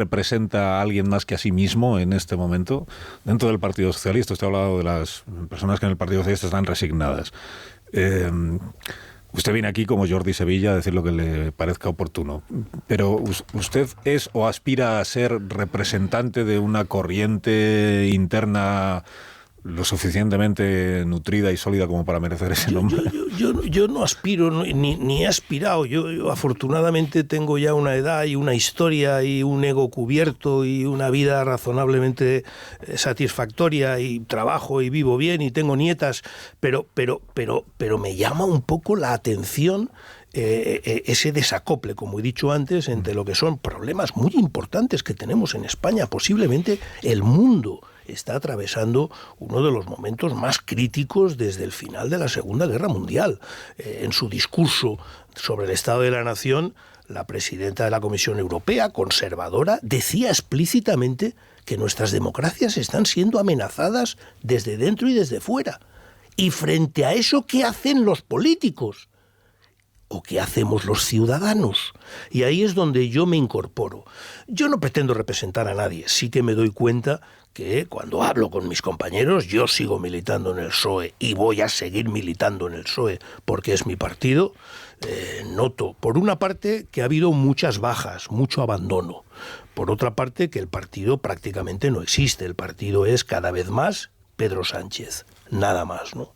representa a alguien más que a sí mismo en este momento dentro del Partido Socialista? Usted ha hablado de las personas que en el Partido Socialista están resignadas. Usted viene aquí como Jordi Sevilla a decir lo que le parezca oportuno, pero ¿usted es o aspira a ser representante de una corriente interna lo suficientemente nutrida y sólida como para merecer ese nombre? Yo no aspiro, ni he aspirado. Yo afortunadamente tengo ya una edad y una historia y un ego cubierto y una vida razonablemente satisfactoria, y trabajo y vivo bien y tengo nietas, pero me llama un poco la atención ese desacople, como he dicho antes, entre lo que son problemas muy importantes que tenemos en España. Posiblemente el mundo está atravesando uno de los momentos más críticos desde el final de la Segunda Guerra Mundial. En su discurso sobre el Estado de la Nación, la presidenta de la Comisión Europea, conservadora, decía explícitamente que nuestras democracias están siendo amenazadas desde dentro y desde fuera. Y frente a eso, ¿qué hacen los políticos? ¿O qué hacemos los ciudadanos? Y ahí es donde yo me incorporo. Yo no pretendo representar a nadie, sí que me doy cuenta que cuando hablo con mis compañeros, yo sigo militando en el PSOE y voy a seguir militando en el PSOE porque es mi partido. Noto, por una parte, que ha habido muchas bajas, mucho abandono. Por otra parte, que el partido prácticamente no existe. El partido es cada vez más Pedro Sánchez, nada más, ¿no?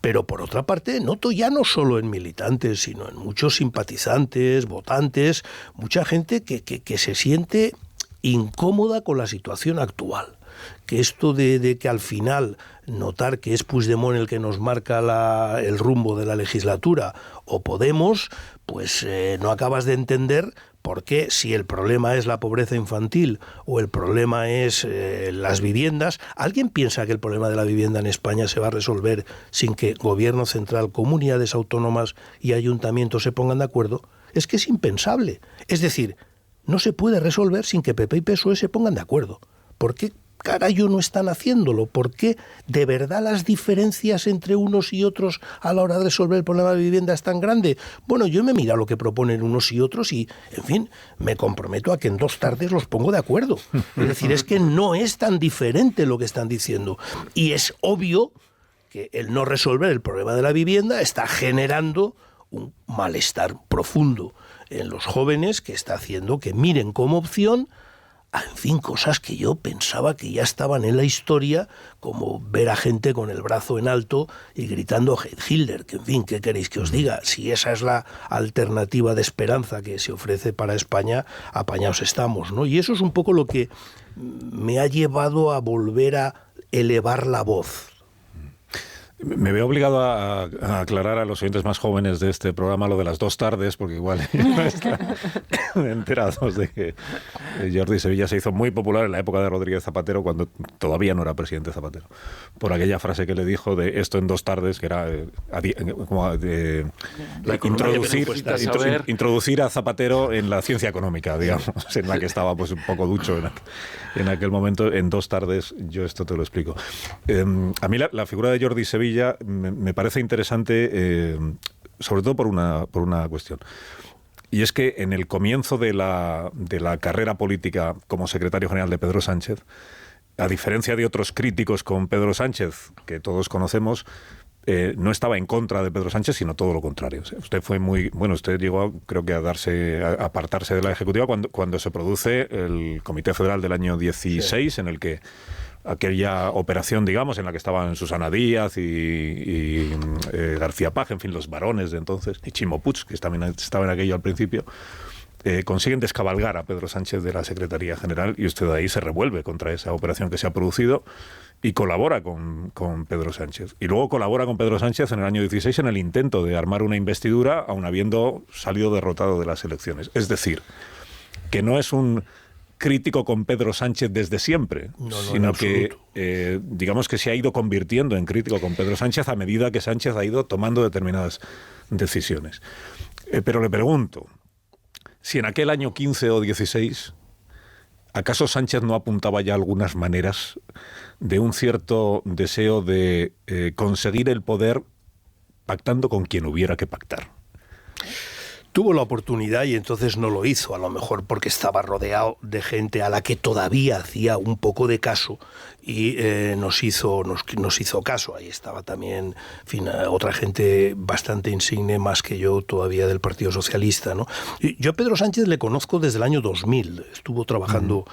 Pero por otra parte, noto ya no solo en militantes, sino en muchos simpatizantes, votantes, mucha gente que se siente incómoda con la situación actual. Que esto de que al final notar que es Puigdemont el que nos marca el rumbo de la legislatura o Podemos, pues no acabas de entender por qué, si el problema es la pobreza infantil o el problema es las viviendas, ¿alguien piensa que el problema de la vivienda en España se va a resolver sin que Gobierno central, comunidades autónomas y ayuntamientos se pongan de acuerdo? Es que es impensable. Es decir, no se puede resolver sin que PP y PSOE se pongan de acuerdo. ¿Por qué carajo no están haciéndolo? ¿Por qué de verdad las diferencias entre unos y otros a la hora de resolver el problema de vivienda es tan grande? Bueno, yo me miro lo que proponen unos y otros y, en fin, me comprometo a que en 2 tardes los pongo de acuerdo. Es decir, es que no es tan diferente lo que están diciendo. Y es obvio que el no resolver el problema de la vivienda está generando un malestar profundo en los jóvenes que está haciendo que miren como opción, en fin, cosas que yo pensaba que ya estaban en la historia, como ver a gente con el brazo en alto y gritando Heil Hitler, que en fin, ¿qué queréis que os diga? Si esa es la alternativa de esperanza que se ofrece para España, apañados estamos, ¿no? Y eso es un poco lo que me ha llevado a volver a elevar la voz. Me veo obligado a aclarar a los oyentes más jóvenes de este programa lo de las 2 tardes, porque igual no están enterados de que Jordi Sevilla se hizo muy popular en la época de Rodríguez Zapatero, cuando todavía no era presidente Zapatero, por aquella frase que le dijo de esto en 2 tardes, que era como introducir a Zapatero en la ciencia económica, digamos, en la que estaba pues un poco ducho en aquel momento. En 2 tardes yo esto te lo explico. A mí la figura de Jordi Sevilla me parece interesante, sobre todo por una cuestión. Y es que en el comienzo de la carrera política como secretario general de Pedro Sánchez, a diferencia de otros críticos con Pedro Sánchez, que todos conocemos, no estaba en contra de Pedro Sánchez, sino todo lo contrario. Usted fue usted llegó, creo que a apartarse de la Ejecutiva cuando se produce el Comité Federal del año 16, sí, en el que aquella operación, digamos, en la que estaban Susana Díaz y García Page, en fin, los varones de entonces, y Chimo Puig, que también estaba en aquello al principio, consiguen descabalgar a Pedro Sánchez de la Secretaría General, y usted ahí se revuelve contra esa operación que se ha producido y colabora con Pedro Sánchez. Y luego colabora con Pedro Sánchez en el año 16 en el intento de armar una investidura, aun habiendo salido derrotado de las elecciones. Es decir, que no es un crítico con Pedro Sánchez desde siempre, sino que digamos que se ha ido convirtiendo en crítico con Pedro Sánchez a medida que Sánchez ha ido tomando determinadas decisiones. Pero le pregunto, si en aquel año 15 o 16, ¿acaso Sánchez no apuntaba ya algunas maneras de un cierto deseo de conseguir el poder pactando con quien hubiera que pactar? tuvo la oportunidad y entonces no lo hizo, a lo mejor porque estaba rodeado de gente a la que todavía hacía un poco de caso y nos hizo caso. Ahí estaba también, en fin, otra gente bastante insigne más que yo todavía del Partido Socialista, ¿no? Yo a Pedro Sánchez le conozco desde el año 2000, estuvo trabajando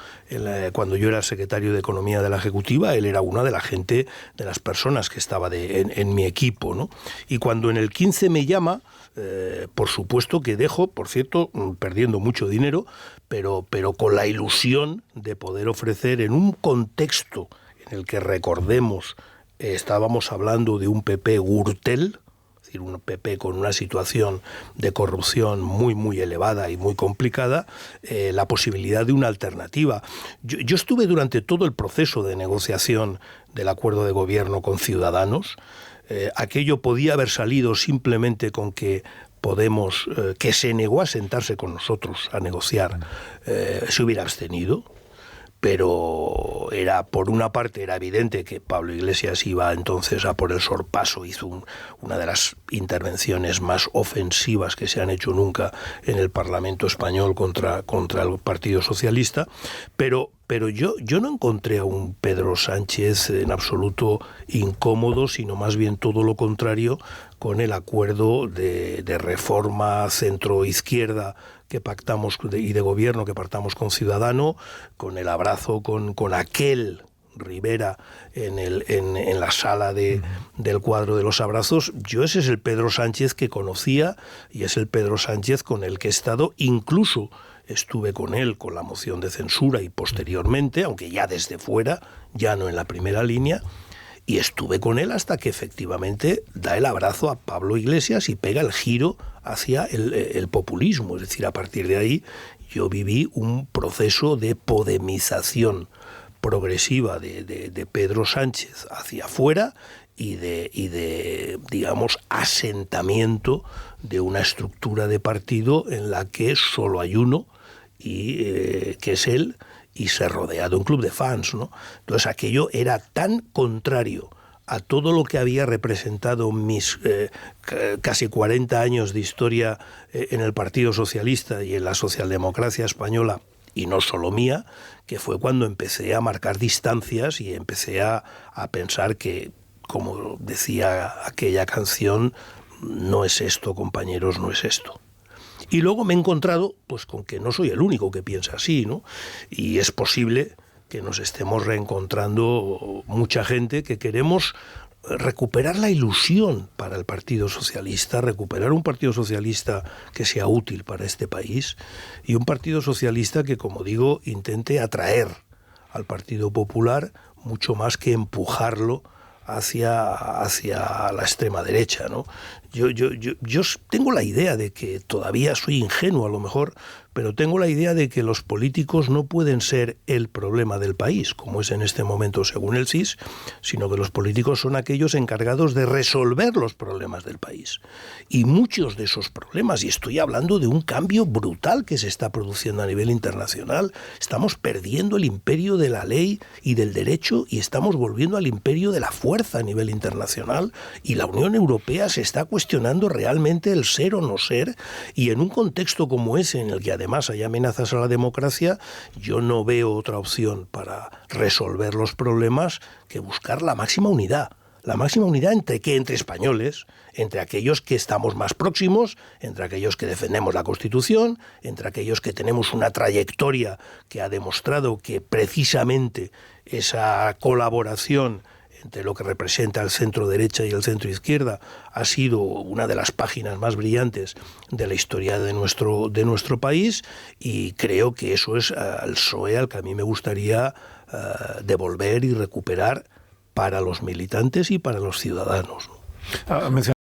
cuando yo era secretario de Economía de la Ejecutiva, él era una de las personas que estaba en mi equipo, ¿no? Y cuando en el 15 me llama, por supuesto que dejo, por cierto, perdiendo mucho dinero, pero con la ilusión de poder ofrecer en un contexto en el que, recordemos, estábamos hablando de un PP Gürtel, es decir, un PP con una situación de corrupción muy, muy elevada y muy complicada, la posibilidad de una alternativa. Yo estuve durante todo el proceso de negociación del acuerdo de gobierno con Ciudadanos. Aquello podía haber salido simplemente con que Podemos, que se negó a sentarse con nosotros a negociar, se hubiera abstenido, pero por una parte era evidente que Pablo Iglesias iba entonces a por el sorpaso, hizo una de las intervenciones más ofensivas que se han hecho nunca en el Parlamento español contra el Partido Socialista, pero yo no encontré a un Pedro Sánchez en absoluto incómodo, sino más bien todo lo contrario, con el acuerdo de reforma centro-izquierda que pactamos y de gobierno que pactamos con Ciudadanos, con el abrazo con aquel Rivera en la sala del cuadro de los abrazos. Yo ese es el Pedro Sánchez que conocía y es el Pedro Sánchez con el que he estado, incluso estuve con él con la moción de censura y posteriormente, aunque ya desde fuera, ya no en la primera línea, y estuve con él hasta que efectivamente da el abrazo a Pablo Iglesias y pega el giro hacia el populismo. Es decir, a partir de ahí yo viví un proceso de podemización progresiva de Pedro Sánchez hacia afuera y de digamos, asentamiento de una estructura de partido en la que solo hay uno, y que es él, y se rodea de un club de fans, ¿no? Entonces aquello era tan contrario a todo lo que había representado mis casi 40 años de historia en el Partido Socialista y en la socialdemocracia española, y no solo mía, que fue cuando empecé a marcar distancias y empecé a pensar que, como decía aquella canción, no es esto, compañeros, no es esto. Y luego me he encontrado pues con que no soy el único que piensa así, ¿no? Y es posible que nos estemos reencontrando mucha gente que queremos recuperar la ilusión para el Partido Socialista, recuperar un Partido Socialista que sea útil para este país y un Partido Socialista que, como digo, intente atraer al Partido Popular mucho más que empujarlo hacia la extrema derecha, ¿no? Yo tengo la idea de que todavía soy ingenuo a lo mejor, pero tengo la idea de que los políticos no pueden ser el problema del país, como es en este momento según el CIS, sino que los políticos son aquellos encargados de resolver los problemas del país. Y muchos de esos problemas, y estoy hablando de un cambio brutal que se está produciendo a nivel internacional, estamos perdiendo el imperio de la ley y del derecho y estamos volviendo al imperio de la fuerza a nivel internacional, y la Unión Europea se está cuestionando realmente el ser o no ser, y en un contexto como ese, en el que además hay amenazas a la democracia, yo no veo otra opción para resolver los problemas que buscar la máxima unidad. La máxima unidad entre españoles, entre aquellos que estamos más próximos, entre aquellos que defendemos la Constitución, entre aquellos que tenemos una trayectoria que ha demostrado que precisamente esa colaboración entre lo que representa el centro derecha y el centro izquierda ha sido una de las páginas más brillantes de la historia de nuestro país, y creo que eso es el PSOE al que a mí me gustaría devolver y recuperar para los militantes y para los ciudadanos. Ha mencionado